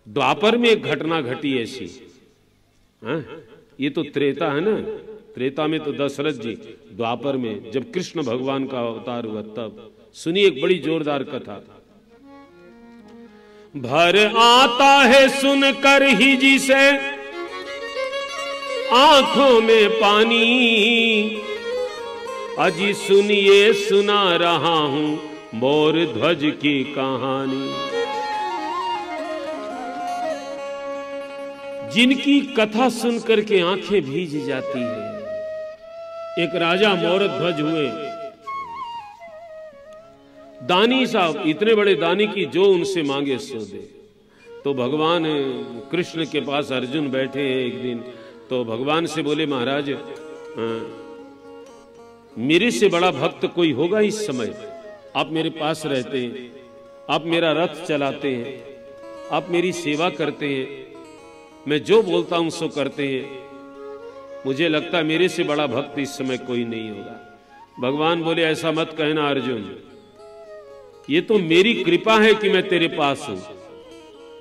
द्वापर में एक घटना घटी ऐसी। हाँ? ये तो त्रेता है ना, त्रेता में तो दशरथ जी, द्वापर में जब कृष्ण भगवान का अवतार हुआ तब। सुनिए एक बड़ी जोरदार कथा। भर आता है सुनकर ही जी से आंखों में पानी, अजी सुनिए सुना रहा हूं मोर ध्वज की कहानी। जिनकी कथा सुनकर के आंखें भीज जाती है। एक राजा मोर ध्वज हुए, दानी साहब, इतने बड़े दानी की जो उनसे मांगे सो दे। तो भगवान कृष्ण के पास अर्जुन बैठे हैं एक दिन, तो भगवान से बोले महाराज मेरे से बड़ा भक्त कोई होगा इस समय? आप मेरे पास रहते हैं, आप मेरा रथ चलाते हैं, आप मेरी सेवा करते हैं, मैं जो बोलता हूं सो करते हैं, मुझे लगता है मेरे से बड़ा भक्त इस समय कोई नहीं होगा। भगवान बोले ऐसा मत कहना अर्जुन, ये तो मेरी कृपा है कि मैं तेरे पास हूं,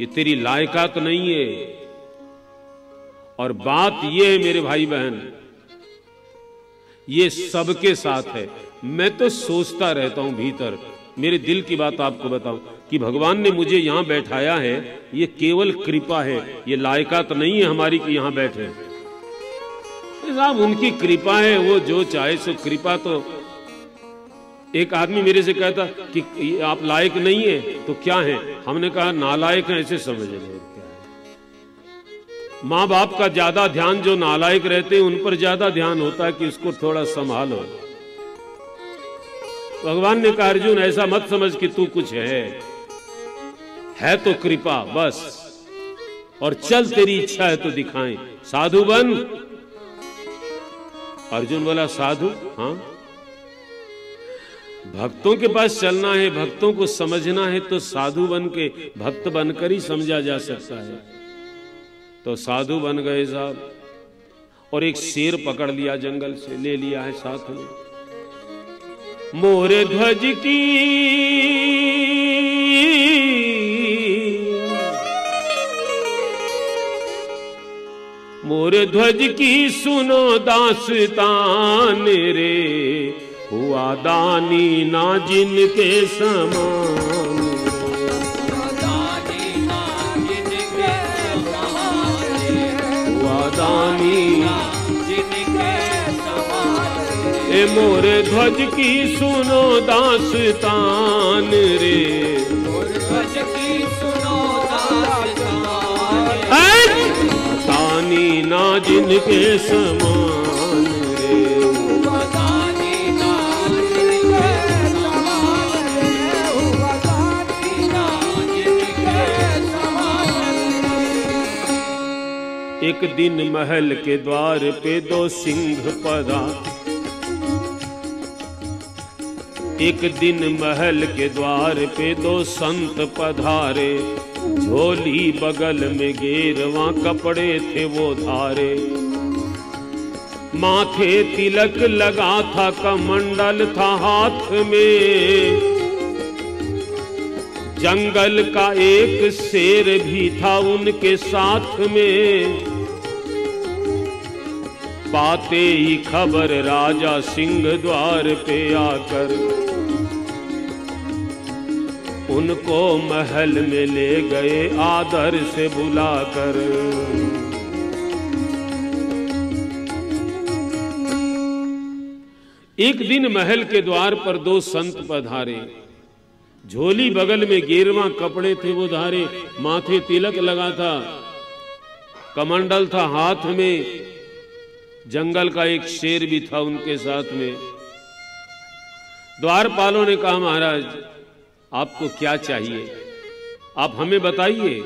ये तेरी लायकात नहीं है। और बात ये है मेरे भाई बहन, ये सबके साथ है। मैं तो सोचता रहता हूं भीतर, मेरे दिल की बात आपको बताऊं कि भगवान ने मुझे यहां बैठाया है, ये केवल कृपा है, ये लायकात नहीं है हमारी कि यहां बैठे। साहब उनकी कृपा है, वो जो चाहे सो कृपा। तो एक आदमी मेरे से कहता कि आप लायक नहीं है तो क्या है? हमने कहा नालायक है, ऐसे समझ रहे। माँ बाप का ज्यादा ध्यान जो नालायक रहते हैं उन पर ज्यादा ध्यान होता है कि उसको थोड़ा संभालो। भगवान ने कहा अर्जुन ऐसा मत समझ कि तू कुछ है तो कृपा बस, और चल तेरी इच्छा है तो दिखाएं, साधु बन। अर्जुन बोला साधु? हाँ, भक्तों के पास चलना है, भक्तों को समझना है तो साधु बन के, भक्त बनकर ही समझा जा सकता है। तो साधु बन गए साहब, और एक शेर पकड़ लिया जंगल से, ले लिया है साथ में। मोरे ध्वज की मोरे ध्वज की सुनो दास्तान रे, हुआ दानी ना जिनके समान। ए मोरे ध्वज की सुनो दास्तान रे, मोरे ध्वज की सुनो दास्तान, दानी ना जिनके समान रे, दानी ना जिनके समान रे, दानी ना जिनके समान। एक दिन महल के द्वार पे दो सिंह पधा, एक दिन महल के द्वार पे दो संत पधारे, झोली बगल में गेरवा कपड़े थे वो धारे, माथे तिलक लगा था, कमंडल था हाथ में, जंगल का एक शेर भी था उनके साथ में। पाते ही खबर राजा सिंह द्वार पे आकर, उनको महल में ले गए आदर से बुलाकर। एक दिन महल के द्वार पर दो संत पधारे, झोली बगल में गेरवा कपड़े थे वो धारे, माथे तिलक लगा था, कमंडल था हाथ में, जंगल का एक शेर भी था उनके साथ में। द्वारपालों ने कहा महाराज आपको क्या चाहिए, आप हमें बताइए,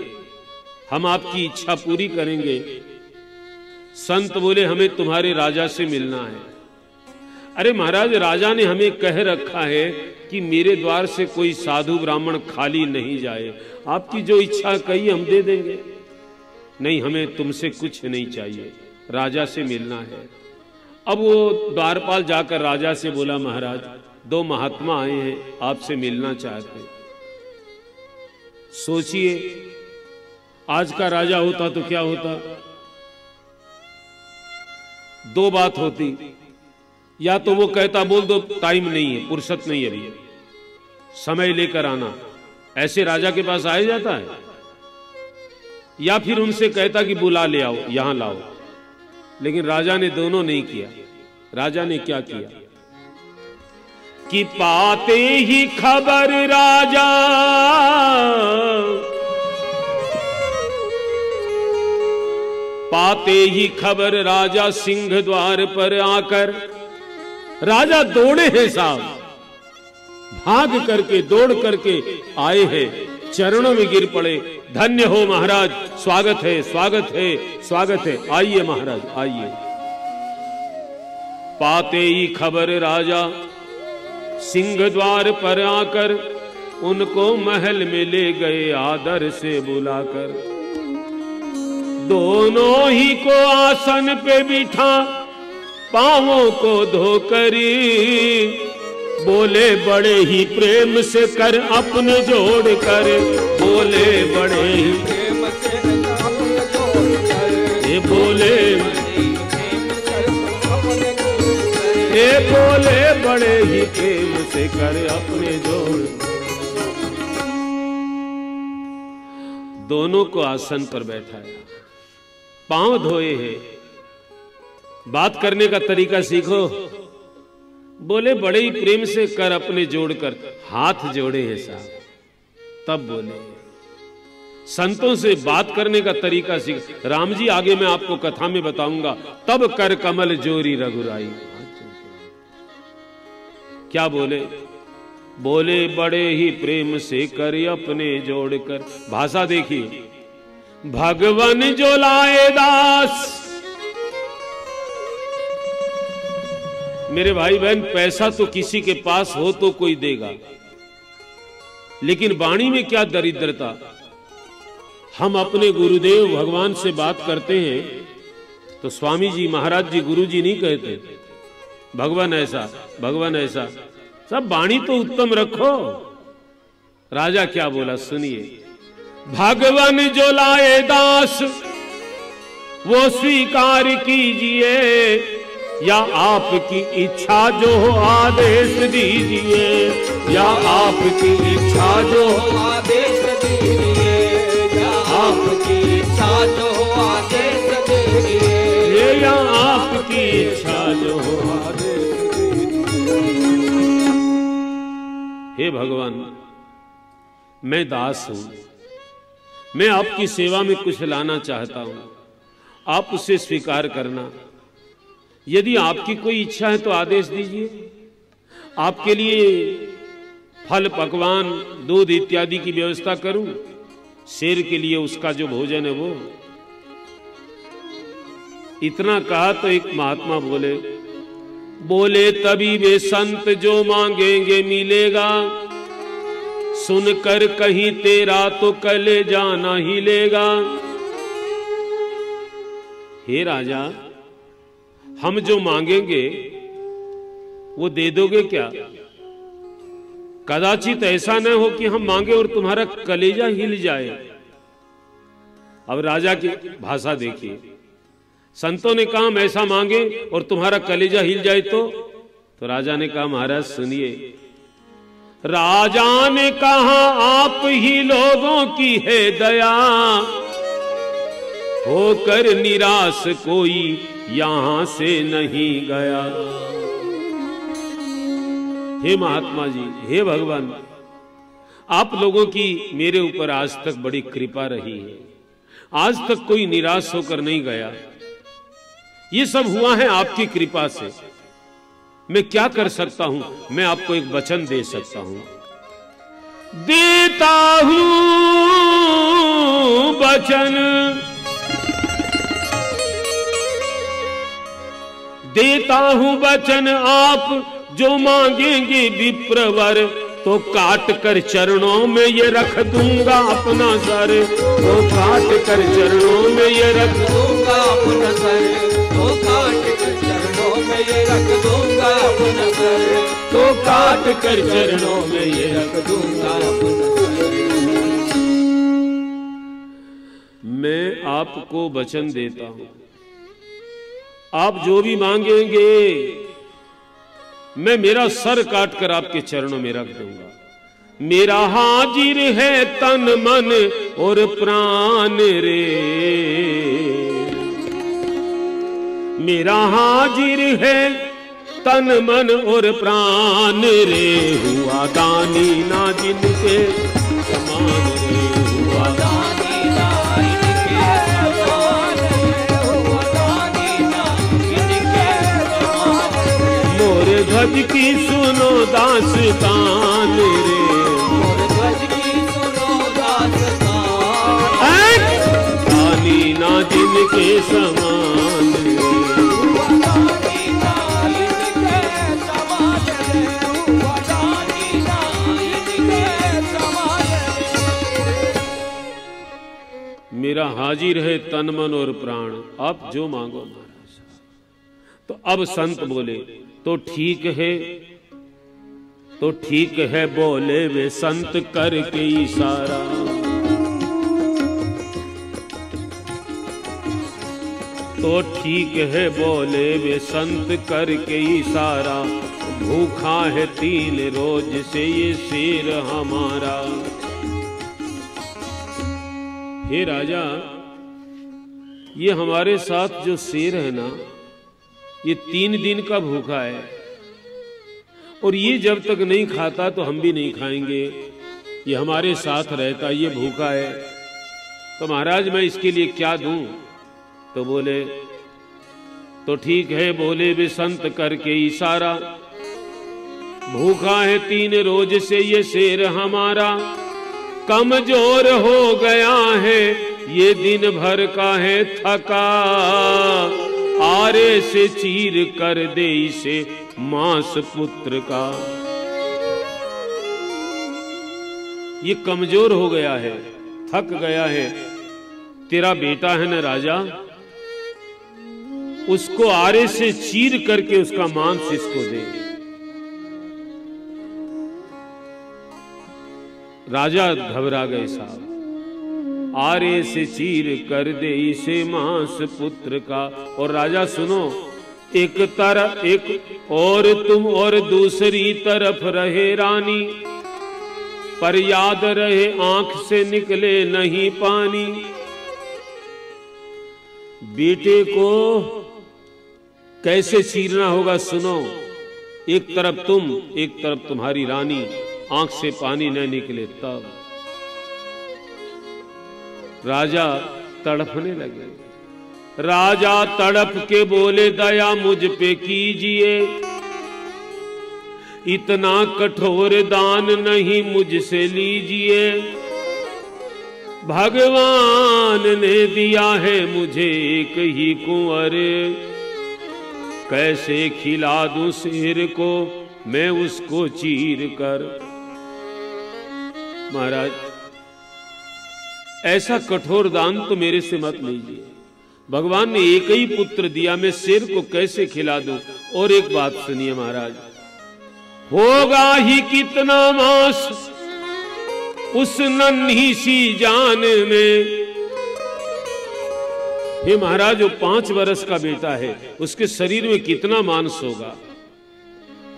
हम आपकी इच्छा पूरी करेंगे। संत बोले हमें तुम्हारे राजा से मिलना है। अरे महाराज राजा ने हमें कह रखा है कि मेरे द्वार से कोई साधु ब्राह्मण खाली नहीं जाए, आपकी जो इच्छा कही हम दे देंगे। नहीं हमें तुमसे कुछ नहीं चाहिए, राजा से मिलना है। अब वो द्वारपाल जाकर राजा से बोला महाराज दो महात्मा आए हैं आपसे मिलना चाहते। सोचिए आज का राजा होता तो क्या होता? दो बात होती, या तो वो कहता बोल दो टाइम नहीं है, फुर्सत नहीं है, अभी समय लेकर आना, ऐसे राजा के पास आया जाता है। या फिर उनसे कहता कि बुला ले आओ, यहां लाओ। लेकिन राजा ने दोनों नहीं किया। राजा ने क्या किया कि पाते ही खबर राजा पाते ही खबर राजा सिंह द्वार पर आकर, राजा दौड़े हैं साहब, भाग करके दौड़ करके आए हैं, चरणों में गिर पड़े। धन्य हो महाराज, स्वागत है, स्वागत है, स्वागत है, आइए महाराज आइए। पाते ही खबर राजा सिंह द्वार पर आकर, उनको महल में ले गए आदर से बुलाकर। दोनों ही को आसन पे बिठा, पांवों को धोकरी, बोले बड़े ही प्रेम से कर अपने जोड़ कर, बोले बड़े ही प्रेम से अपने जोड़ कर, ये बोले बड़े ही प्रेम से कर अपने जोड़। दोनों को आसन पर बैठाया, पांव धोए हैं, बात करने का तरीका सीखो। बोले बड़े ही प्रेम से कर अपने जोड़कर, हाथ जोड़े हैं साहब, तब बोले। संतों से बात करने का तरीका सीख। राम जी आगे मैं आपको कथा में बताऊंगा। तब कर कमल जोरी रघुराई, क्या बोले? बोले बड़े ही प्रेम से कर अपने जोड़कर। भाषा देखिए, भगवन जो लाए दास। मेरे भाई बहन, पैसा तो किसी के पास हो तो कोई देगा, लेकिन वाणी में क्या दरिद्रता। हम अपने गुरुदेव भगवान से बात करते हैं तो स्वामी जी, महाराज जी, गुरु जी नहीं कहते भगवान ऐसा, भगवान ऐसा। सब वाणी तो उत्तम रखो। राजा क्या बोला सुनिए, भगवान जो लाए दास वो स्वीकार कीजिए, या आपकी इच्छा जो हो आदेश दीजिए, या आपकी इच्छा जो हो आदेश दीजिए, या आपकी इच्छा जो हो आदेश दीजिए, या आपकी इच्छा जो हो आदेश दीजिए। हे भगवान, मैं दास हूं, मैं आपकी सेवा में कुछ लाना चाहता हूं, आप उसे स्वीकार करना। यदि आपकी कोई इच्छा है तो आदेश दीजिए। आपके लिए फल, पकवान, दूध इत्यादि की व्यवस्था करूं। शेर के लिए उसका जो भोजन है वो। इतना कहा तो एक महात्मा बोले, बोले तभी वे संत जो मांगेंगे मिलेगा, सुनकर कहीं तेरा तो कलेजा ना हिलेगा। हे राजा, हम जो मांगेंगे वो दे दोगे क्या? कदाचित ऐसा न हो कि हम मांगे और तुम्हारा कलेजा हिल जाए। अब राजा की भाषा देखिए, संतों ने कहा हम ऐसा मांगे और तुम्हारा कलेजा हिल जाए तो राजा ने कहा महाराज सुनिए। राजा ने कहा आप ही लोगों की है दया, होकर निराश कोई यहां से नहीं गया। हे महात्मा जी, हे भगवान, आप लोगों की मेरे ऊपर आज तक बड़ी कृपा रही है। आज तक कोई निराश होकर नहीं गया। ये सब हुआ है आपकी कृपा से। मैं क्या कर सकता हूं? मैं आपको एक वचन दे सकता हूं। देता हूं वचन, देता हूं वचन, आप जो मांगेंगे विप्रवर, तो काट कर चरणों में ये रख दूंगा अपना सर। तो काट कर चरणों में ये रख दूंगा अपना सर। तो काट कर चरणों में ये रख दूंगा अपना सर। तो काट कर चरणों में ये रख दूंगा अपना सर। आपको वचन देता हूं, आप जो भी मांगेंगे मैं मेरा सर काटकर आपके चरणों में रख दूंगा। मेरा हाजिर है तन मन और प्राण रे, मेरा हाजिर है तन मन और प्राण रे, हुआ दानी ना जिनके समान रे, हुआ दानी ना जिनके समान रे, हुआ दानी ना जिनके समान रे। मोर ध्वज की सुनो दास्तान रे, मोर ध्वज की सुनो दास्तान, दानी ना जिनके समान रे, मेरा हाजिर है तन मन और प्राण, आप जो मांगो महाराज। तो अब संत बोले तो ठीक है, तो ठीक है बोले वे संत करके इशारा, तो ठीक है बोले वे संत करके इशारा, भूखा है 3 रोज से ये शेर हमारा। हे राजा, ये हमारे साथ जो शेर है ना, ये 3 दिन का भूखा है, और ये जब तक नहीं खाता तो हम भी नहीं खाएंगे। ये हमारे साथ रहता, ये भूखा है, तो महाराज मैं इसके लिए क्या दूं? तो बोले तो ठीक है बोले वे संत करके इशारा, भूखा है 3 रोज से ये शेर हमारा, कमजोर हो गया है ये दिन भर का है थका, आरे से चीर कर दे इसे मांस पुत्र का। ये कमजोर हो गया है, थक गया है, तेरा बेटा है ना राजा, उसको आरे से चीर करके उसका मांस इसको दे। राजा घबरा गए साहब, आरे से चीर कर दे इसे मांस पुत्र का। और राजा सुनो, एक तरफ एक और तुम और दूसरी तरफ रहे रानी, पर याद रहे आंख से निकले नहीं पानी। बेटे को कैसे चीरना होगा सुनो, एक तरफ तुम एक तरफ तुम्हारी रानी, आंख से पानी न निकले तब। राजा तड़पने लगे, राजा तड़प के बोले दया मुझ पे कीजिए, इतना कठोर दान नहीं मुझसे लीजिए, भगवान ने दिया है मुझे एक ही कुंवर, कैसे खिला दूं शेर को मैं उसको चीर कर। महाराज ऐसा कठोर दान तो मेरे से मत लीजिए, भगवान ने एक ही पुत्र दिया, मैं शेर को कैसे खिला दूं। और एक बात सुनिए महाराज, होगा ही कितना मांस उस नन्ही सी जान में। हे महाराज, जो 5 वर्ष का बेटा है उसके शरीर में कितना मांस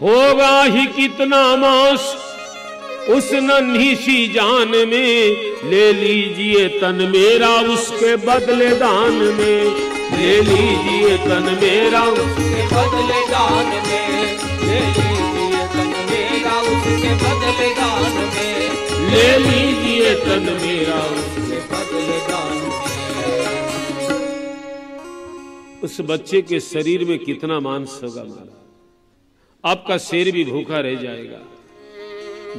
होगा ही कितना मांस उस नन्ही सी जान में, ले लीजिए तन मेरा उसके बदले दान में, ले लीजिए तन मेरा उसके बदले दान में, ले लीजिए तन मेरा उसके बदले दान में, ले लीजिए तन मेरा उसके बदले दान में। उस बच्चे के शरीर में कितना मांस होगा महाराज, आपका शेर भी भूखा रह जाएगा।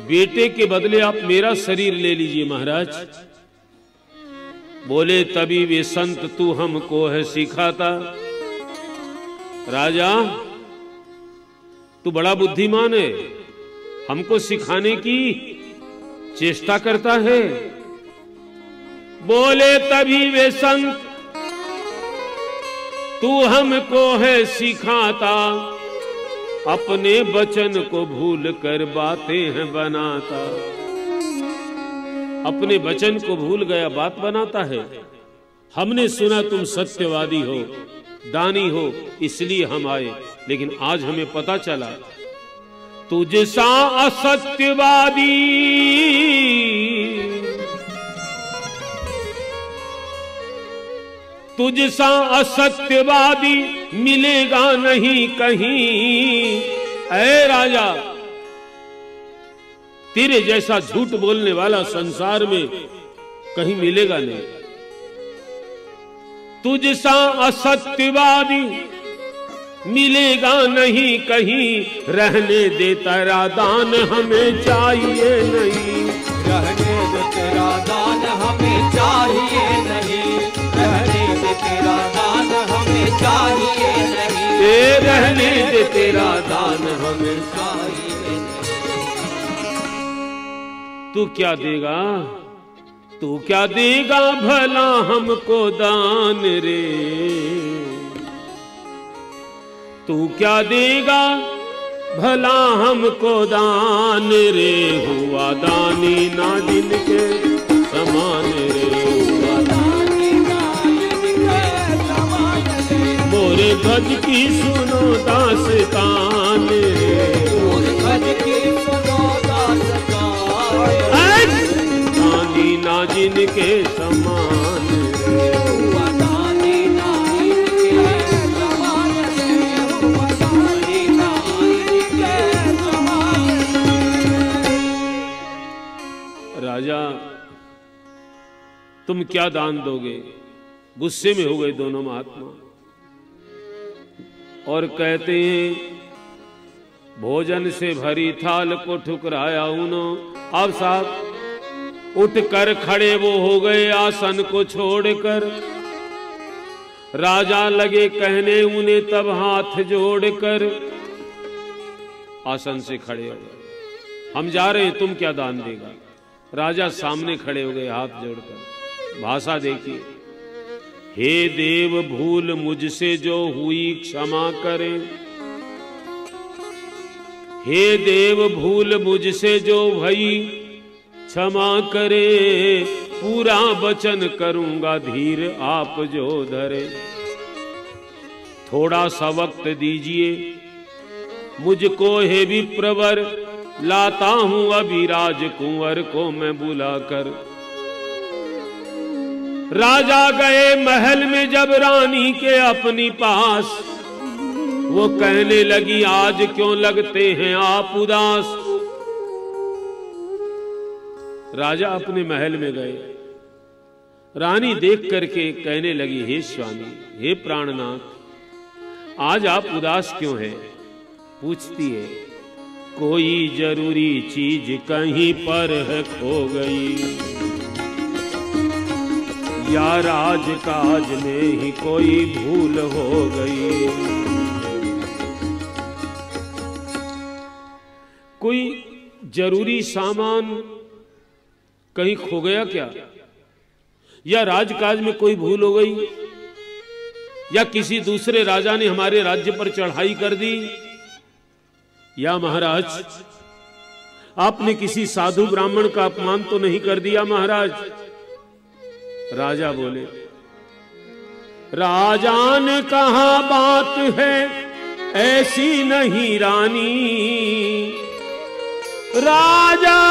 बेटे के बदले आप मेरा शरीर ले लीजिए महाराज। बोले तभी वे संत तू हमको है सिखाता। राजा तू बड़ा बुद्धिमान है, हमको सिखाने की चेष्टा करता है। बोले तभी वे संत तू हमको है सिखाता, अपने वचन को भूल कर बातें हैं बनाता। अपने वचन को भूल गया, बात बनाता है। हमने सुना तुम सत्यवादी हो, दानी हो, इसलिए हम आए, लेकिन आज हमें पता चला तुझसा असत्यवादी तुझसा असत्यवादी मिलेगा नहीं कहीं। ऐ राजा, तेरे जैसा झूठ बोलने वाला संसार में कहीं मिलेगा नहीं। तुझसा असत्यवादी मिलेगा नहीं कहीं, रहने दे तेरा दान हमें चाहिए नहीं। रहने दे तेरा दान हमें चाहिए नहीं, रहने दे तेरा दान हमें चाहिए नहीं, रहने दे तेरा दान हमें चाहिए नहीं। तू क्या देगा, तू क्या देगा भला हमको दान रे, तू क्या देगा भला हमको दान रे। हुआ दानी ना जिनके समान रे, हुआ दानी ना जिनके समान रे। मोरे गज की सुनो दास्तान रे, मोरे गज की सुनो दास्तान, दानी ना जिनके समान रे। हुआ दानी ना जिनके समान रे, हुआ दानी ना जिनके समान रे। राजा, तुम क्या दान दोगे? गुस्से में हो गए दोनों महात्मा और कहते हैं भोजन से भरी थाल को ठुकराया उन्होंने। अब साहब उठ कर खड़े वो हो गए आसन को छोड़कर। राजा लगे कहने उन्हें तब हाथ जोड़कर, आसन से खड़े हो गए, हम जा रहे हैं, तुम क्या दान देगा? राजा सामने खड़े हो गए हाथ जोड़कर। भाषा देखिए, हे देव भूल मुझसे जो हुई क्षमा करें, हे देव भूल मुझसे जो भई क्षमा करे। पूरा वचन करूंगा धीर आप जो धरे। थोड़ा सा वक्त दीजिए मुझको हे विप्रवर, लाता हूं अभी राजकुंवर को मैं बुलाकर। राजा गए महल में जब रानी के अपनी पास, वो कहने लगी आज क्यों लगते हैं आप उदास। राजा अपने महल में गए, रानी देख करके कहने लगी हे स्वामी, हे प्राणनाथ, आज आप उदास क्यों हैं? पूछती है कोई जरूरी चीज कहीं पर है खो गई, या राजकाज में ही कोई भूल हो गई। कोई जरूरी सामान कहीं खो गया क्या, या राजकाज में कोई भूल हो गई, या किसी दूसरे राजा ने हमारे राज्य पर चढ़ाई कर दी, या महाराज आपने किसी साधु ब्राह्मण का अपमान तो नहीं कर दिया महाराज। राजा बोले राजा ने कहा बात है ऐसी नहीं रानी, राजा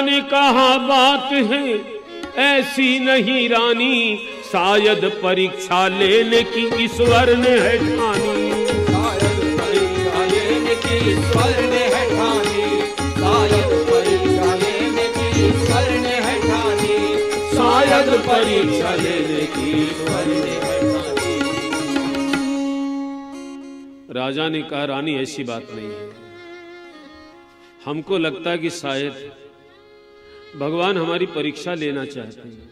ने कहा बात है ऐसी नहीं रानी, शायद परीक्षा लेने की ईश्वर ने है ठानी। शायद परीक्षा लेने की ईश्वर ने है ठानी, शायद परीक्षा लेने की ईश्वर ने है ठानी, शायद परीक्षा लेने की ईश्वर ने है ठानी। राजा ने कहा रानी ऐसी बात नहीं है, हमको लगता है कि शायद भगवान हमारी परीक्षा लेना चाहते हैं।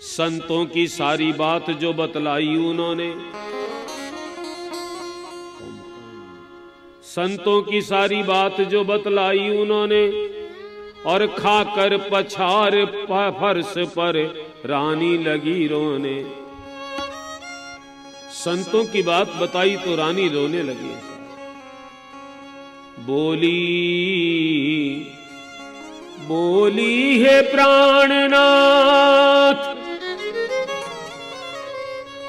संतों की सारी बात जो बतलाई उन्होंने, संतों की सारी बात जो बतलाई उन्होंने, और खाकर पछाड़ फर्श पर रानी लगी रोने। संतों की बात बताई तो रानी रोने लगी। बोली बोली है प्राणनाथ,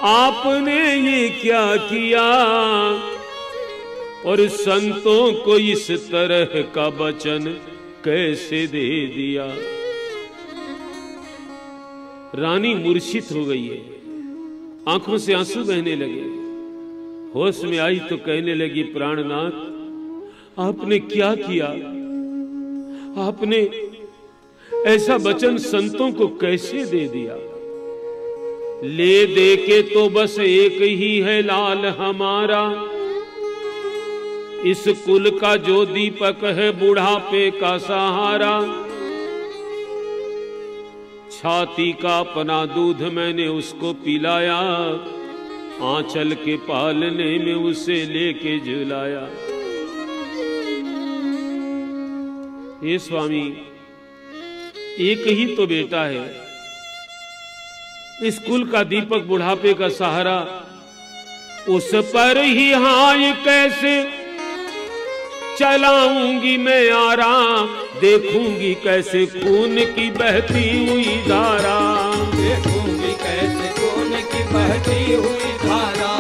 आपने ये क्या किया और संतों को इस तरह का वचन कैसे दे दिया। रानी मूर्छित हो गई है, आंखों से आंसू बहने लगे। होश में आई तो कहने लगी, प्राणनाथ आपने क्या किया, आपने ऐसा वचन संतों को कैसे दे दिया। ले दे के तो बस एक ही है लाल हमारा, इस कुल का जो दीपक है बुढ़ापे का सहारा। छाती का अपना दूध मैंने उसको पिलाया, आंचल के पालने में उसे लेके झुलाया। हे स्वामी, एक ही तो बेटा है, इस कुल का दीपक बुढ़ापे का सहारा, उस पर ही हाय कैसे चलाऊंगी मैं आराम। देखूंगी कैसे खून की बहती हुई धारा, देखूंगी कैसे खून की बहती हुई धारा,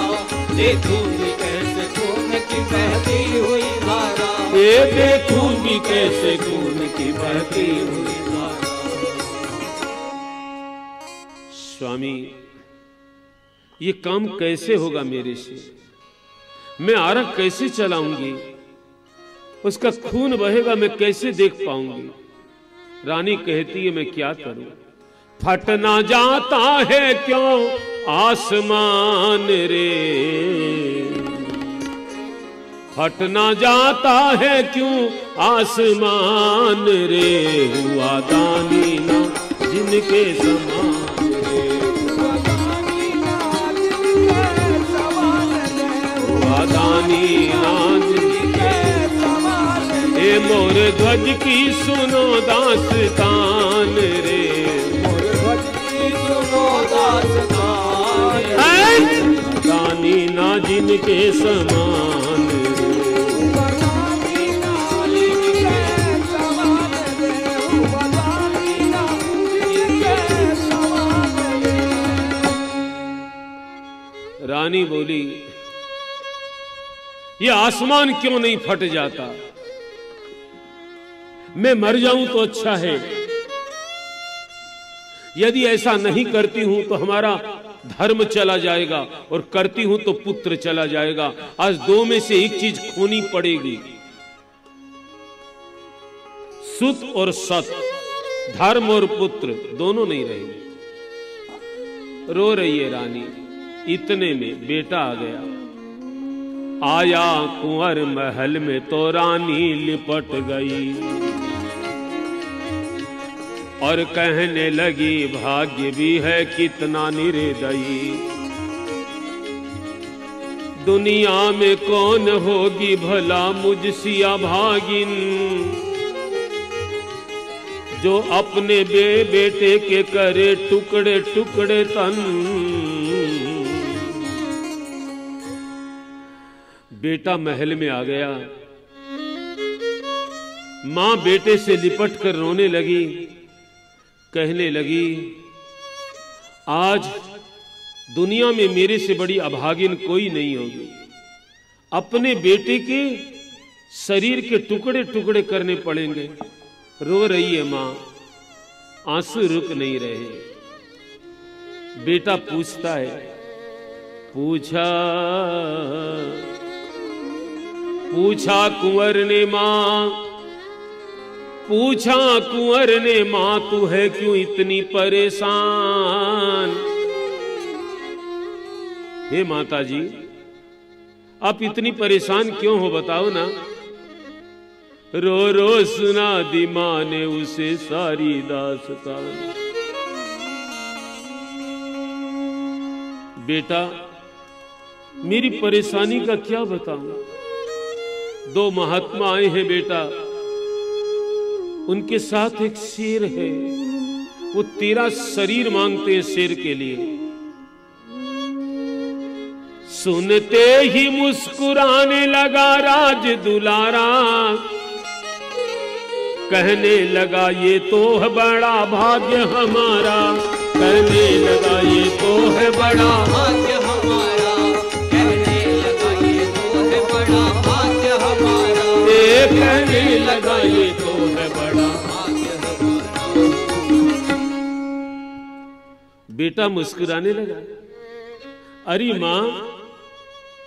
देखूंगी कैसे खून की बहती हुई धारा, ये देखूंगी कैसे खून की बहती हुई धारा। स्वामी, ये काम कैसे होगा मेरे से, मैं आरख कैसे चलाऊंगी, उसका खून बहेगा मैं कैसे देख पाऊंगी। रानी कहती है, मैं क्या करूं, फटना जाता है क्यों आसमान रे, फटना जाता है क्यों आसमान रे। हुआ दानी ना जिनके समान रे, हुआ दानी ना ए मोर ध्वज की सुनो दास्तान रे, मोर ध्वज की सुनो दास्तान, दानी ना जिनके समान रे, दानी ना जिनके समान रे, दानी ना जिनके समान रे। रानी बोली, ये आसमान क्यों नहीं फट जाता, मैं मर जाऊं तो अच्छा है, यदि ऐसा नहीं करती हूं तो हमारा धर्म चला जाएगा और करती हूं तो पुत्र चला जाएगा। आज दो में से एक चीज खोनी पड़ेगी, सुत और सत, धर्म और पुत्र दोनों नहीं रहेंगे। रो रही है रानी। इतने में बेटा आ गया। आया कुंवर महल में तो रानी लिपट गई और कहने लगी, भाग्य भी है कितना निर्दयी, दुनिया में कौन होगी भला मुझसिया भागिन, जो अपने बेटे के करे टुकड़े टुकड़े तन। बेटा महल में आ गया, मां बेटे से लिपट कर रोने लगी, कहने लगी, आज दुनिया में मेरे से बड़ी अभागिन कोई नहीं होगी। अपने बेटे के शरीर के टुकड़े टुकड़े करने पड़ेंगे। रो रही है मां, आंसू रुक नहीं रहे। बेटा पूछता है, पूछा पूछा कुंवर ने मां, पूछा कुंवर ने मां, तू है क्यों इतनी परेशान। हे माता जी, आप इतनी परेशान क्यों हो, बताओ ना। रो रो सुना दी मां ने उसे सारी दास्तान। बेटा, मेरी परेशानी का क्या बताऊं। दो महात्मा आए हैं बेटा, उनके साथ एक शेर है, वो तेरा शरीर मांगते हैं शेर के लिए। सुनते ही मुस्कुराने लगा राज दुलारा, कहने लगा ये तो है बड़ा भाग्य हमारा, कहने लगा ये तो है बड़ा भाग्य हमारा, कहने लगा ये तो है बड़ा भाग्य हमारा, कहने लगा ये तो है बड़ा भाग्य हमारा। बेटा मुस्कुराने लगा, अरे मां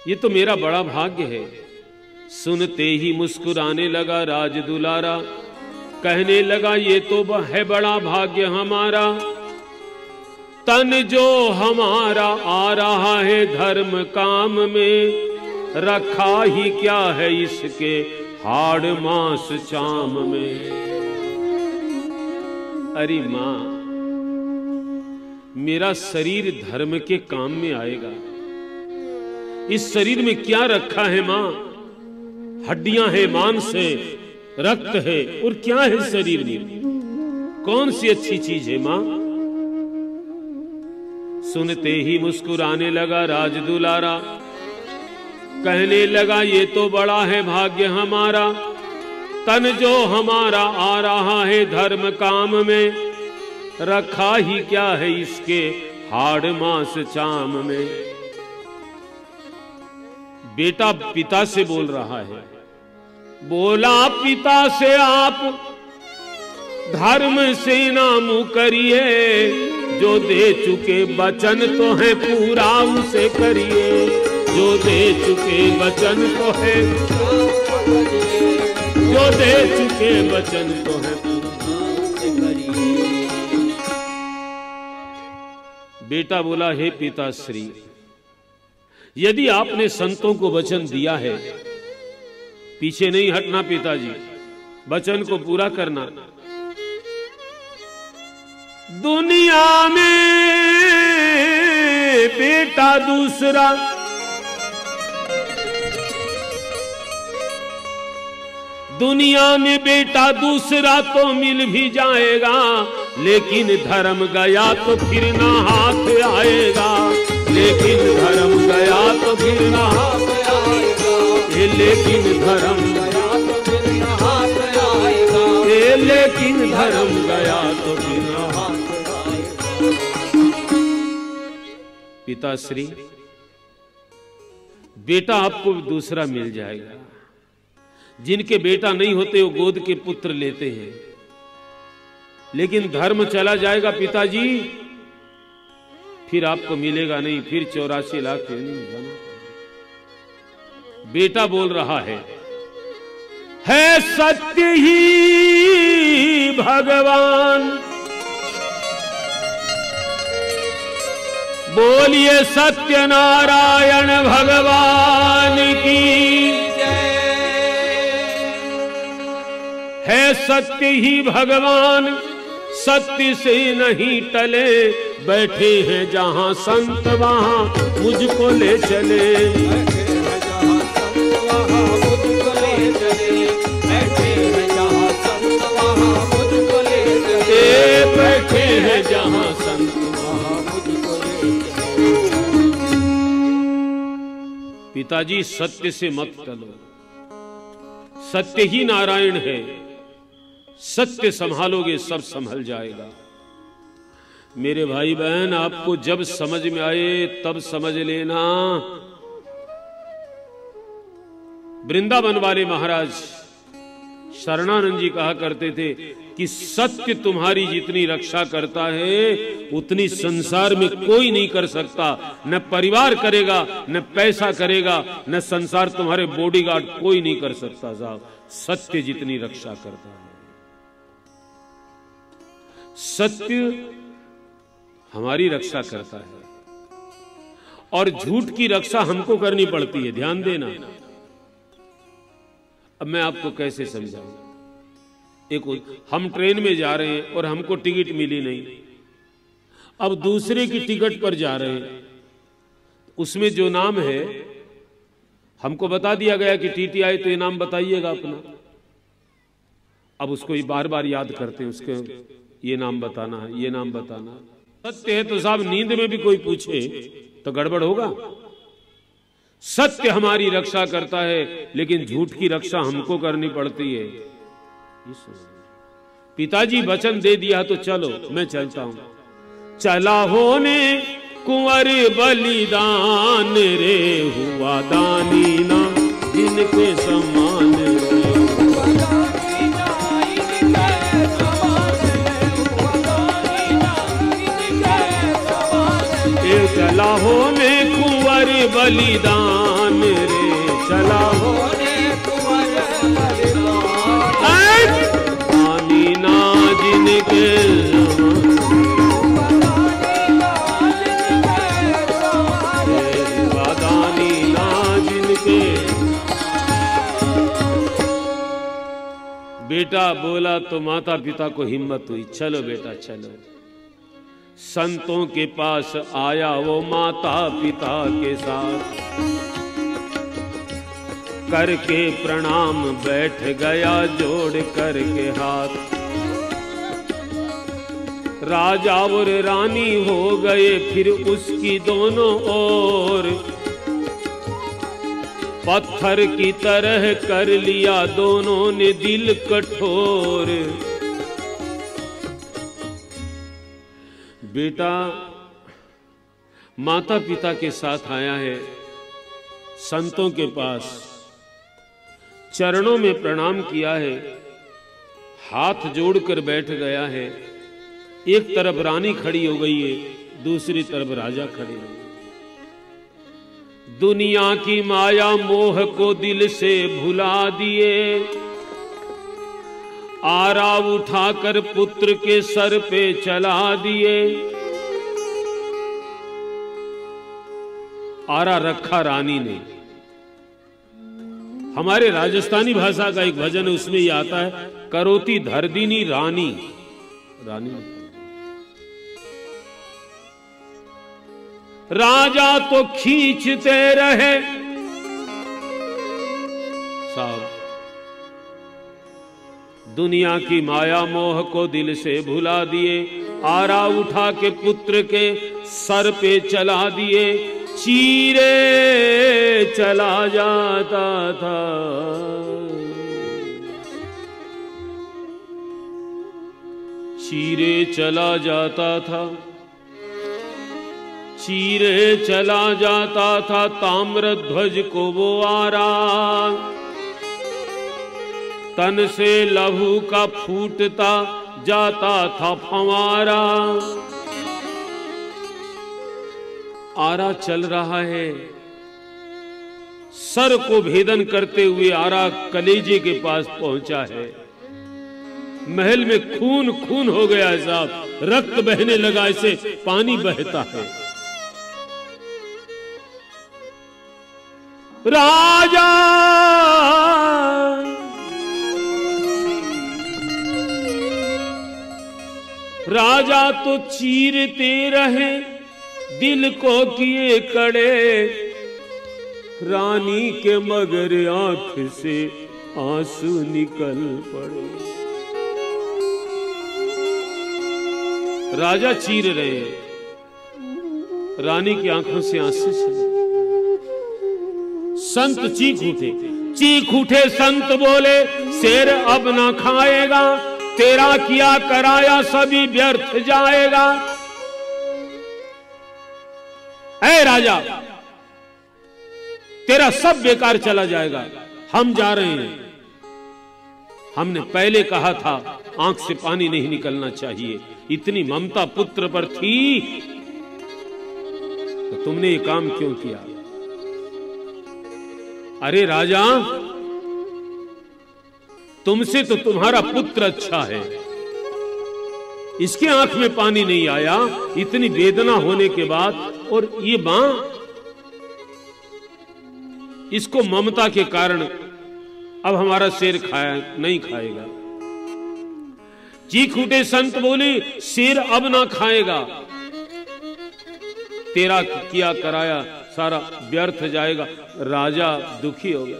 ये तो मेरा बड़ा भाग्य है। सुनते ही मुस्कुराने लगा राज दुलारा, कहने लगा ये तो है बड़ा भाग्य हमारा, तन जो हमारा आ रहा है धर्म काम में, रखा ही क्या है इसके हाड़ मांस चाम में। अरे मां मेरा शरीर धर्म के काम में आएगा, इस शरीर में क्या रखा है मां? हड्डियां है, मांस है, रक्त है, और क्या है शरीर में? कौन सी अच्छी चीज है मां? सुनते ही मुस्कुराने लगा राज दुलारा, कहने लगा ये तो बड़ा है भाग्य हमारा, तन जो हमारा आ रहा है धर्म काम में, रखा ही क्या है इसके हाड़ मांस चाम में। बेटा पिता से बोल रहा है, बोला पिता से आप धर्म से ना मुकरिए, जो दे चुके वचन तो है पूरा उसे करिए, जो दे चुके वचन तो है, जो दे चुके वचन तो है पूरा उसे करिए। बेटा बोला, हे पिताश्री यदि आपने संतों को वचन दिया है, पीछे नहीं हटना पिताजी, वचन को पूरा करना। दुनिया में बेटा दूसरा, दुनिया में बेटा दूसरा तो मिल भी जाएगा, लेकिन धर्म गया तो फिर ना हाथ आएगा, लेकिन धर्म गया तो फिर ना हाथ आएगा, लेकिन धर्म गया तो फिर न हाथ आएगा, लेकिन धर्म गया तो फिर ना हाथ आएगा। पिताश्री बेटा आपको दूसरा मिल जाएगा। जिनके बेटा नहीं होते वो गोद के पुत्र लेते हैं, लेकिन धर्म चला जाएगा पिताजी, फिर आपको मिलेगा नहीं, फिर 84 लाख नहीं बना। बेटा बोल रहा है सत्य ही भगवान, बोलिए सत्यनारायण भगवान की जय। है सत्य ही भगवान, सत्य से नहीं टले, बैठे हैं जहां संत वहां मुझको ले चले, बैठे हैं जहाँ संत वहाँ मुझको ले चले, बैठे हैं जहाँ संत वहाँ मुझको ले चले, बैठे हैं जहां संत वहाँ मुझको ले चले। पिताजी सत्य से मत टलो, सत्य ही नारायण है, सत्य संभालोगे सब संभल जाएगा। मेरे भाई बहन आपको जब समझ में आए तब समझ लेना। वृंदावन वाले महाराज शरणानंद जी कहा करते थे कि सत्य तुम्हारी जितनी रक्षा करता है उतनी संसार में कोई नहीं कर सकता, न परिवार करेगा, न पैसा करेगा, न संसार तुम्हारे बॉडीगार्ड कोई नहीं कर सकता साहब, सत्य जितनी रक्षा करता है। सत्य हमारी रक्षा करता है और झूठ की रक्षा हमको करनी पड़ती है, ध्यान देना। अब मैं आपको कैसे समझाऊं? एक हम ट्रेन में जा रहे हैं और हमको टिकट मिली नहीं, अब दूसरे की टिकट पर जा रहे हैं, उसमें जो नाम है हमको बता दिया गया कि टीटीआई, तो ये नाम बताइएगा अपना। अब उसको बार बार याद करते हैं, उसके ये नाम बताना है, ये नाम बताना। सत्य है तो साहब नींद में भी कोई पूछे तो गड़बड़ होगा, सत्य हमारी रक्षा करता है, लेकिन झूठ की रक्षा हमको करनी पड़ती है। पिताजी वचन दे दिया तो चलो, मैं चलता हूं। चला होने कुंवर बलिदान रे, हुआ दानी ना जिनके समान रे। चला होने कुंवर बलिदान रे, चला होने कुंवर बलिदान, दानी ना जिनके दानी ना जिनके। बेटा बोला तो माता पिता को हिम्मत हुई, चलो बेटा चलो। संतों के पास आया वो माता पिता के साथ, करके प्रणाम बैठ गया जोड़ करके हाथ। राजा और रानी हो गए फिर उसकी दोनों ओर, पत्थर की तरह कर लिया दोनों ने दिल कठोर। बेटा माता पिता के साथ आया है, संतों के पास चरणों में प्रणाम किया है, हाथ जोड़कर बैठ गया है। एक तरफ रानी खड़ी हो गई है, दूसरी तरफ राजा खड़े हैं। दुनिया की माया मोह को दिल से भुला दिए, आरा उठाकर पुत्र के सर पे चला दिए। आरा रखा रानी ने। हमारे राजस्थानी भाषा का एक भजन है, उसमें ये आता है, करोती धरदीनी रानी। रानी राजा तो खींचते रहे साहब, दुनिया की माया मोह को दिल से भुला दिए, आरा उठा के पुत्र के सर पे चला दिए। चीरे चला जाता था, चीरे चला जाता था, चीरे चला जाता था ताम्रध्वज को वो आरा। तन से लहू का फूटता जाता था फंवारा। आरा चल रहा है, सर को भेदन करते हुए आरा कलेजे के पास पहुंचा है। महल में खून खून हो गया है साहब, रक्त बहने लगा, ऐसे पानी बहता है। राजा राजा तो चीरते रहे, दिल को किए कड़े। रानी के मगर आंख से आंसू निकल पड़े। राजा चीर रहे, रानी की आंखों से आंसू चले। संत चीख उठे संत बोले, शेर अब ना खाएगा, तेरा किया कराया सभी व्यर्थ जाएगा। ऐ राजा, तेरा सब बेकार चला जाएगा, हम जा रहे हैं। हमने पहले कहा था आंख से पानी नहीं निकलना चाहिए, इतनी ममता पुत्र पर थी तो तुमने ये काम क्यों किया? अरे राजा, तुमसे तो तुम्हारा पुत्र अच्छा है, इसके आंख में पानी नहीं आया इतनी वेदना होने के बाद। और ये मां इसको ममता के कारण अब हमारा शेर खाया नहीं खाएगा। चीख उठे संत बोले, शेर अब ना खाएगा, तेरा किया कराया सारा व्यर्थ जाएगा। राजा दुखी हो गया,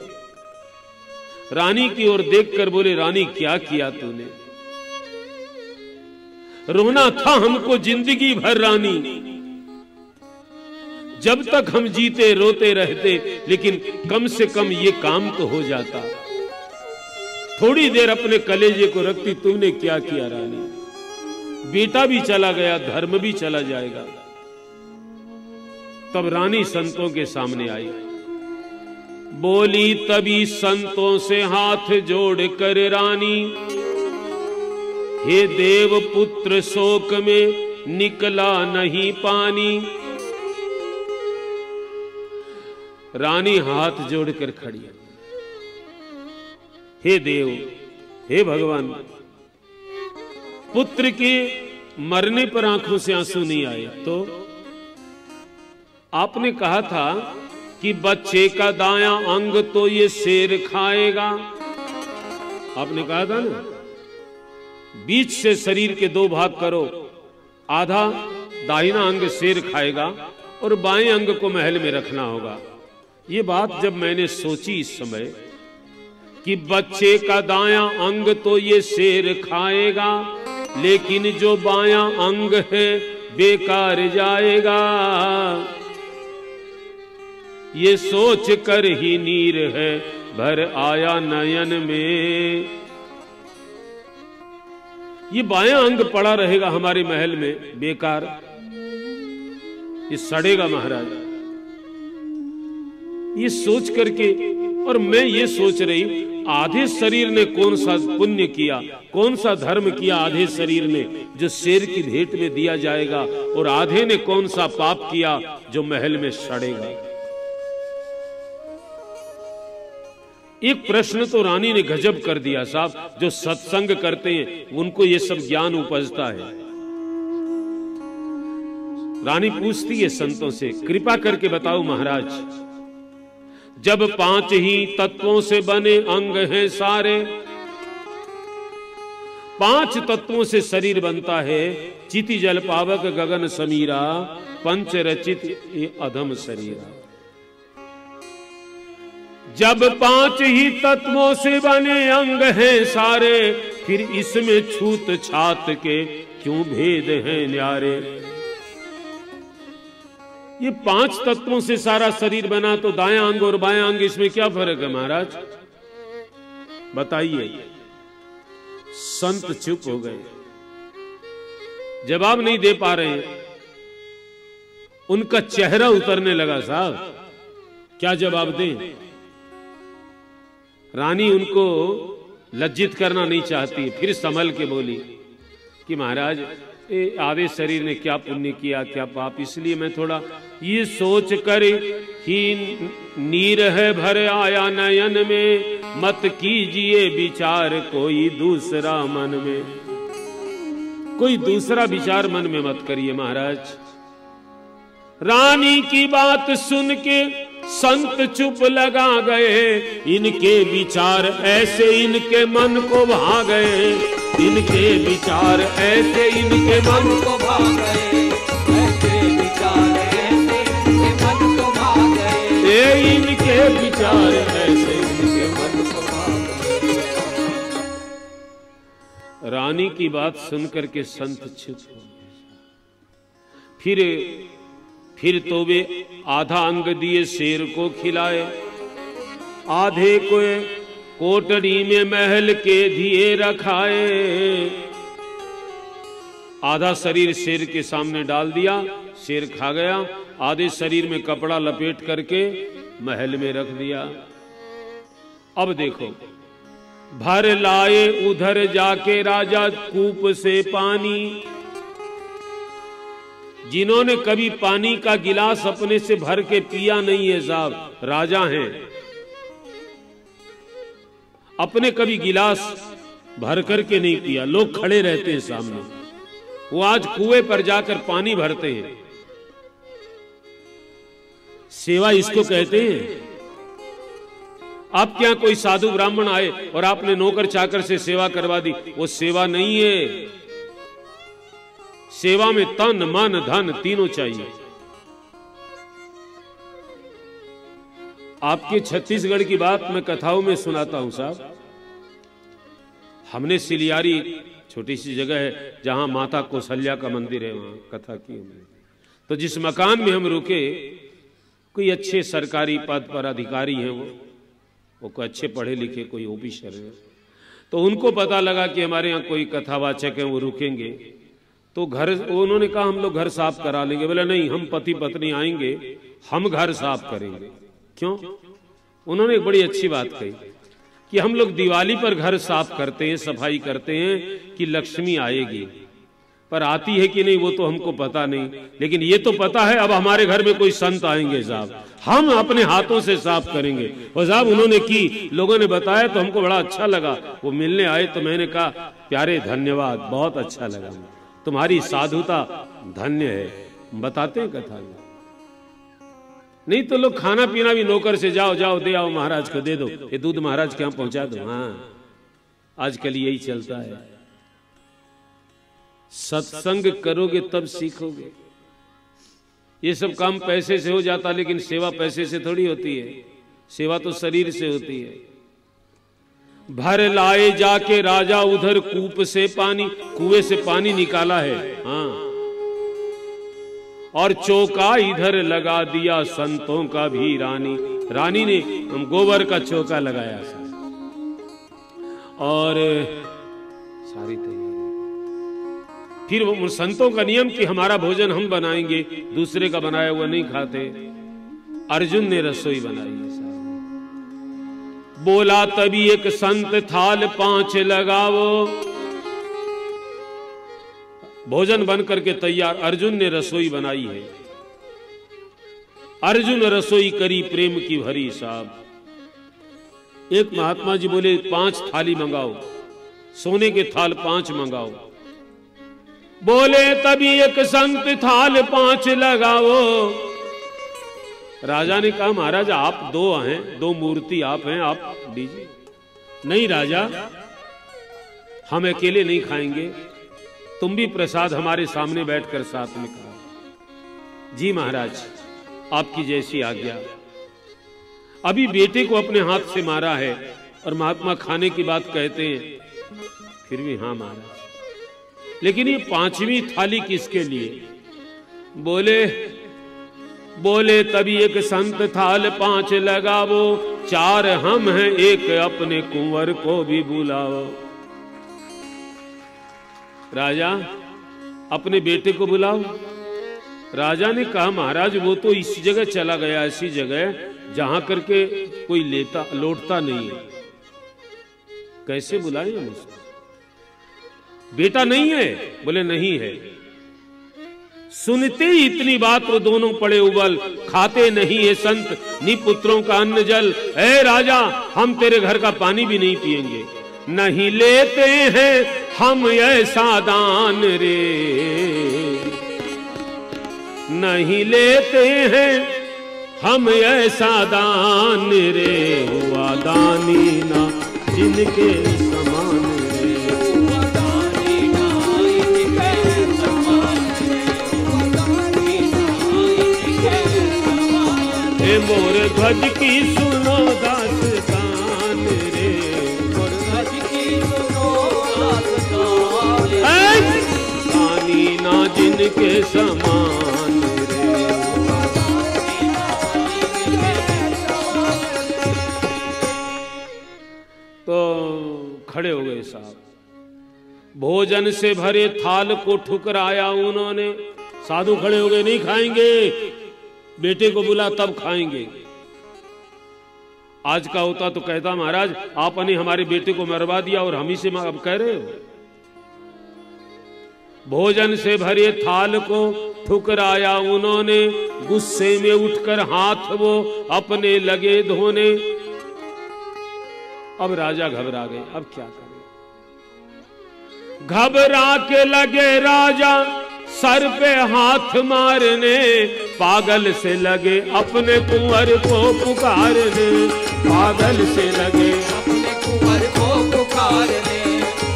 रानी की ओर देखकर बोले, रानी क्या किया तूने? रोना था हमको जिंदगी भर रानी, जब तक हम जीते रोते रहते, लेकिन कम से कम ये काम तो हो जाता। थोड़ी देर अपने कलेजे को रखती, तुमने क्या किया रानी? बेटा भी चला गया, धर्म भी चला जाएगा। तब रानी संतों के सामने आई, बोली तभी संतों से हाथ जोड़कर रानी, हे देव पुत्र शोक में निकला नहीं पानी। रानी हाथ जोड़कर खड़ी है, हे देव, हे भगवान, पुत्र के मरने पर आंखों से आंसू नहीं आए तो आपने कहा था कि बच्चे का दायां अंग तो ये शेर खाएगा। आपने कहा था ना, बीच से शरीर के दो भाग करो, आधा दाहिना अंग शेर खाएगा और बाएं अंग को महल में रखना होगा। ये बात जब मैंने सोची इस समय कि बच्चे का दायां अंग तो ये शेर खाएगा, लेकिन जो बायां अंग है बेकार जाएगा, ये सोच कर ही नीर है भर आया नयन में। ये बायां अंग पड़ा रहेगा हमारे महल में बेकार, ये सड़ेगा महाराज। ये सोच करके, और मैं ये सोच रही, आधे शरीर ने कौन सा पुण्य किया, कौन सा धर्म किया आधे शरीर ने जो शेर की भेंट में दिया जाएगा, और आधे ने कौन सा पाप किया जो महल में सड़ेगा। एक प्रश्न तो रानी ने गजब कर दिया साहब। जो सत्संग करते हैं उनको ये सब ज्ञान उपजता है। रानी पूछती है संतों से, कृपा करके बताओ महाराज, जब 5 ही तत्वों से बने अंग हैं सारे, 5 तत्वों से शरीर बनता है, चिति जल पावक गगन समीरा, पंच रचित ये अधम शरीरा। जब 5 ही तत्वों से बने अंग हैं सारे, फिर इसमें छूत छात के क्यों भेद हैं न्यारे। ये 5 तत्वों से सारा शरीर बना, तो दायां अंग और बायां अंग इसमें क्या फर्क है महाराज, बताइए। संत चुप हो गए, जवाब नहीं दे पा रहे। उनका चेहरा उतरने लगा साहब, क्या जवाब दें। रानी उनको लज्जित करना नहीं चाहती, फिर संभल के बोली कि महाराज आधे शरीर ने क्या पुण्य किया क्या पाप, इसलिए मैं थोड़ा ये सोच कर ही नीर है भर आया नयन में, मत कीजिए विचार कोई दूसरा मन में। कोई दूसरा विचार मन में मत करिए महाराज। रानी की बात सुन के संत चुप लगा गए, इनके विचार ऐसे इनके मन को भा गए, इनके विचार ऐसे इनके मन को भा गए, ऐसे विचार ऐसे इनके मन को भा गए, इनके विचार ऐसे इनके मन को भा गए। रानी की बात सुनकर के संत चुप हो गए। फिर तो वे आधा अंग दिए शेर को खिलाए, आधे को कोटड़ी में महल के दिए रखाए। आधा शरीर शेर के सामने डाल दिया, शेर खा गया, आधे शरीर में कपड़ा लपेट करके महल में रख दिया। अब देखो, भर लाए उधर जाके राजा कूप से पानी। जिन्होंने कभी पानी का गिलास अपने से भर के पिया नहीं है साहब, राजा हैं। अपने कभी गिलास भर करके नहीं पिया, लोग खड़े रहते हैं सामने, वो आज कुएं पर जाकर पानी भरते हैं। सेवा इसको कहते हैं। आपके यहां कोई साधु ब्राह्मण आए और आपने नौकर चाकर से सेवा करवा दी, वो सेवा नहीं है। सेवा में तन मन धन तीनों चाहिए। आपके छत्तीसगढ़ की बात मैं कथाओं में सुनाता हूं साहब। हमने सिलियारी, छोटी सी जगह है जहां माता कौशल्या का मंदिर है, वहां कथा की हमने। तो जिस मकान में हम रुके, कोई अच्छे सरकारी पद पर अधिकारी हैं, वो कोई अच्छे पढ़े लिखे कोई ऑफिसर है, तो उनको पता लगा कि हमारे यहाँ कोई कथावाचक है, वो रुकेंगे, तो घर उन्होंने कहा हम लोग घर साफ करा लेंगे। बोला नहीं, हम पति पत्नी आएंगे, हम घर साफ करेंगे। क्यों? उन्होंने एक बड़ी अच्छी बात कही कि हम लोग दिवाली पर घर साफ करते हैं, सफाई करते हैं कि लक्ष्मी आएगी, पर आती है कि नहीं वो तो हमको पता नहीं, लेकिन ये तो पता है अब हमारे घर में कोई संत आएंगे साहब, हम अपने हाथों से साफ करेंगे। और साहब उन्होंने की, लोगों ने बताया तो हमको बड़ा अच्छा लगा। वो मिलने आए तो मैंने कहा प्यारे धन्यवाद, बहुत अच्छा लगा, तुम्हारी साधुता धन्य है। बताते हैं कथा में, नहीं तो लोग खाना पीना भी नौकर से जाओ जाओ दे आओ, महाराज को दे दो, ये दूध महाराज के यहाँ पहुंचा दो। हाँ, आजकल यही चलता है। सत्संग करोगे तब सीखोगे। ये सब काम पैसे से हो जाता, लेकिन सेवा पैसे से थोड़ी होती है, सेवा तो शरीर से होती है। भर लाए जाके राजा उधर कूप से पानी, कुएं से पानी निकाला है, हाँ, और चौका इधर लगा दिया संतों का भी रानी। रानी ने गोबर का चौका लगाया और सारी तैयारी। फिर वो संतों का नियम कि हमारा भोजन हम बनाएंगे, दूसरे का बनाया हुआ नहीं खाते। अर्जुन ने रसोई बनाई है। बोला तभी एक संत थाल 5 लगाओ। भोजन बन करके तैयार, अर्जुन ने रसोई बनाई है। अर्जुन रसोई करी प्रेम की भरी साहब। एक महात्मा जी बोले 5 थाली मंगाओ, सोने के थाल 5 मंगाओ। बोले तभी एक संत थाल 5 लगाओ। राजा ने कहा महाराज आप 2 हैं, 2 मूर्ति आप हैं, आप दीजिए। नहीं राजा, हम अकेले नहीं खाएंगे, तुम भी प्रसाद हमारे सामने बैठकर साथ में खाओ। जी महाराज, आपकी जैसी आज्ञा। अभी बेटे को अपने हाथ से मारा है और महात्मा खाने की बात कहते हैं, फिर भी हाँ महाराज। लेकिन ये 5वीं थाली किसके लिए? बोले तभी एक संत थाल 5 लगावो। 4 हम हैं, एक अपने कुंवर को भी बुलाओ। राजा अपने बेटे को बुलाओ। राजा ने कहा महाराज वो तो इस जगह चला गया, ऐसी जगह जहां करके कोई लौटता नहीं है, कैसे बुलाएं हम उसको? बेटा नहीं है? बोले नहीं है। सुनते ही इतनी बात तो दोनों पड़े उबल। खाते नहीं है संत निपुत्रों का अन्न जल। ए राजा, हम तेरे घर का पानी भी नहीं पिएंगे। नहीं लेते हैं हम ऐसा दान रे, नहीं लेते हैं हम ऐसा दान रे। हुआ दानी ना जिनके समान रे, हुआ दानी ना इनके समान रे, हुआ दानी ना इनके समान रे। मोर ध्वज की सुनो दास्तान रे, मोर ध्वज की सुनो दास्तान रे। दानी ना जिनके समान रे, तो खड़े हो गए साहब। भोजन से भरे थाल को ठुकराया उन्होंने। साधु खड़े हो गए, नहीं खाएंगे, बेटे को बुला तब खाएंगे। आज का होता तो कहता महाराज आपने हमारे बेटे को मरवा दिया और हम ही से अब कह रहे हो। भोजन से भरे थाल को ठुकराया उन्होंने। गुस्से में उठकर हाथ वो अपने लगे धोने। अब राजा घबरा गए, अब क्या करें? घबरा के लगे राजा सर पे हाथ मारने। पागल से लगे अपने कुंवर को पुकारने। पागल से लगे अपने कुंवर को पुकारने।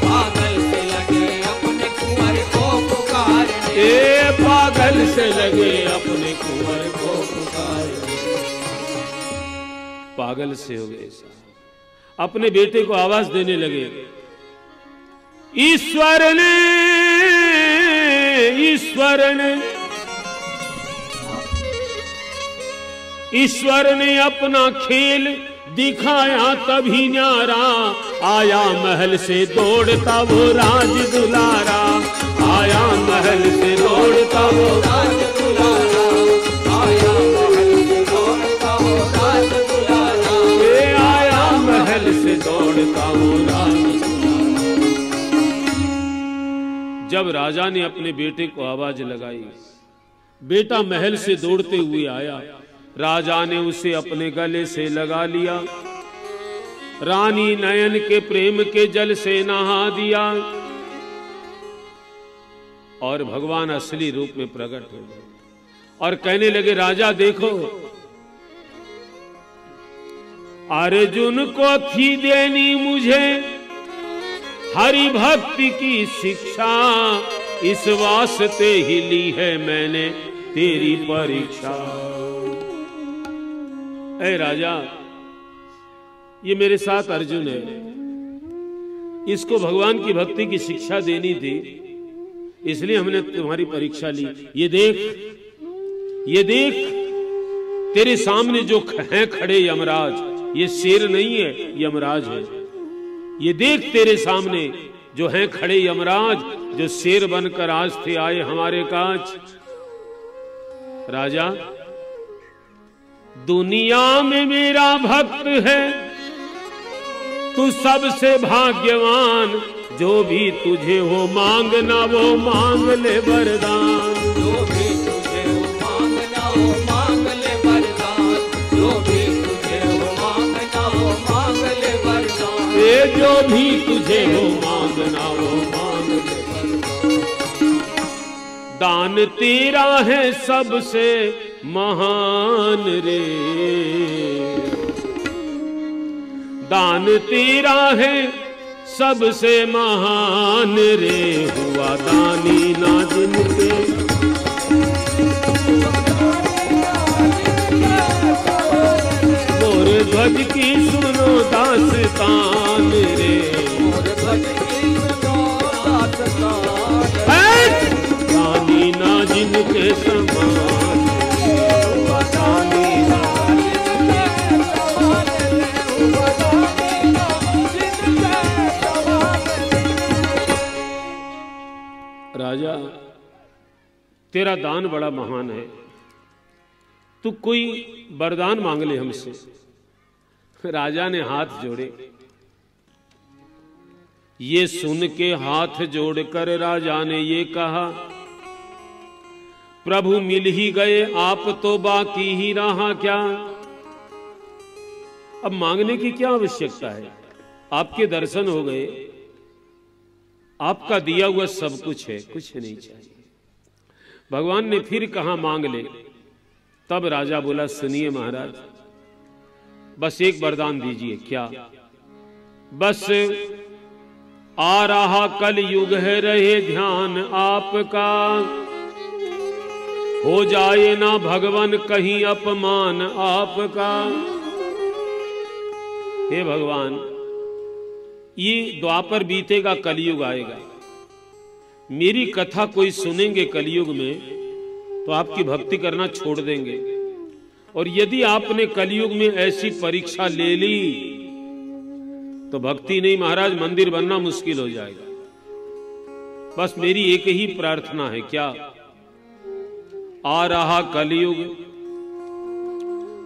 पागल से लगे अपने कुंवर को पुकारने। ए पागल से लगे अपने कुंवर को पुकारने। पागल से हो गए साहब। अपने बेटे को आवाज देने लगे, ईश्वर ने ईश्वर ने अपना खेल दिखाया तभी न्यारा, आया महल से दौड़ता वो राज दुलारा, आया महल से दौड़ता वो राज दुलारा, आया महल से दौड़ता वो राज दुलारा, ये आया महल से दौड़ता वो राज दुलारा। जब राजा ने अपने बेटे को आवाज लगाई, बेटा महल से दौड़ते हुए आया। राजा ने उसे अपने गले से लगा लिया, रानी नयन के प्रेम के जल से नहा दिया और भगवान असली रूप में प्रकट हो गए और कहने लगे, राजा देखो, अर्जुन को थी देनी मुझे हरि भक्ति की शिक्षा, इस वास्ते ही ली है मैंने तेरी परीक्षा। ऐ राजा, ये मेरे साथ अर्जुन है, इसको भगवान की भक्ति की शिक्षा देनी थी, इसलिए हमने तुम्हारी परीक्षा ली। ये देख तेरे सामने जो हैं खड़े यमराज, ये शेर नहीं है, यमराज है। ये देख तेरे सामने जो हैं खड़े यमराज, जो शेर बनकर आज थे आए हमारे काज। राजा, दुनिया में मेरा भक्त है तू सबसे भाग्यवान, जो भी तुझे हो मांगना वो मांग ले वरदान, जो भी तुझे हो मांगना वो मांग ले वरदान, जो भी तुझे हो मांगना वो मांग ले वरदान, ये जो भी तुझे हो मांगना वो मांग ले वरदान। दान तेरा है सबसे महान रे, दान तेरा है सबसे महान रे, हुआ दानी ना जिनके मोर ध्वज की सुनो दास्तान रे, मोर ध्वज की सुनो दास्तान, दानी ना जिनके समान, हुआ दानी ना राजा, तेरा दान बड़ा महान है, तू कोई वरदान मांग ले हमसे। राजा ने हाथ जोड़े। ये सुन के हाथ जोड़कर राजा ने ये कहा, प्रभु मिल ही गए आप तो बाकी ही रहा क्या। अब मांगने की क्या आवश्यकता है, आपके दर्शन हो गए, आपका दिया हुआ सब कुछ है, कुछ नहीं चाहिए। भगवान ने फिर कहा मांग ले। तब राजा बोला, सुनिए महाराज, बस एक वरदान दीजिए। क्या? बस आ रहा कल युग है, रहे ध्यान आपका, हो जाए ना भगवान कहीं अपमान आपका। हे भगवान, ये द्वापर बीतेगा, कलयुग आएगा, मेरी कथा कोई सुनेंगे कलयुग में तो आपकी भक्ति करना छोड़ देंगे, और यदि आपने कलयुग में ऐसी परीक्षा ले ली तो भक्ति नहीं महाराज, मंदिर बनना मुश्किल हो जाएगा। बस मेरी एक ही प्रार्थना है। क्या? आ रहा कलयुग,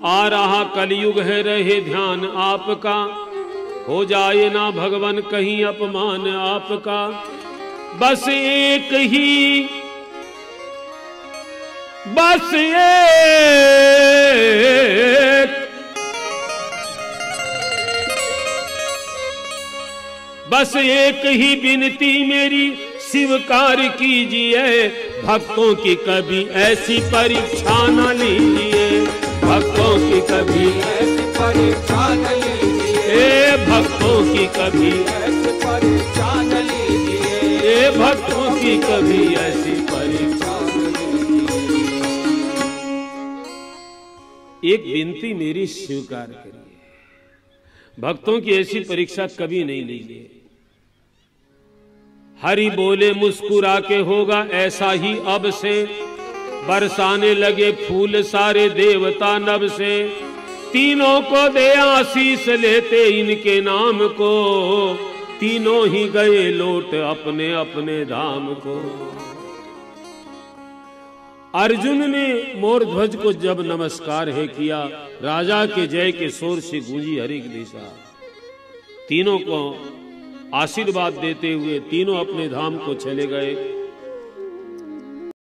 आ रहा कलयुग है, रहे ध्यान आपका, हो जाए ना भगवान कहीं अपमान आपका। बस एक ही, बस एक, बस एक ही विनती मेरी स्वीकार कीजिए, भक्तों की कभी ऐसी परीक्षा न लीजिए, भक्तों की कभी ऐसी परीक्षा न लीजिए, भक्तों की कभी ऐसी परीक्षा न लीजिए, भक्तों की कभी ऐसी परीक्षा न लीजिए। एक विनती मेरी स्वीकार करिए, भक्तों की ऐसी परीक्षा कभी नहीं लीजिए। हरि बोले मुस्कुरा के, होगा ऐसा ही अब से, बरसाने लगे फूल सारे देवता नभ से, तीनों को दे आशीष लेते इनके नाम को, तीनों ही गए लौट अपने अपने धाम को। अर्जुन ने मोर ध्वज को जब नमस्कार है किया, राजा के जय के शोर से गूंजी हर एक दिशा। तीनों को आशीर्वाद देते हुए तीनों अपने धाम को चले गए।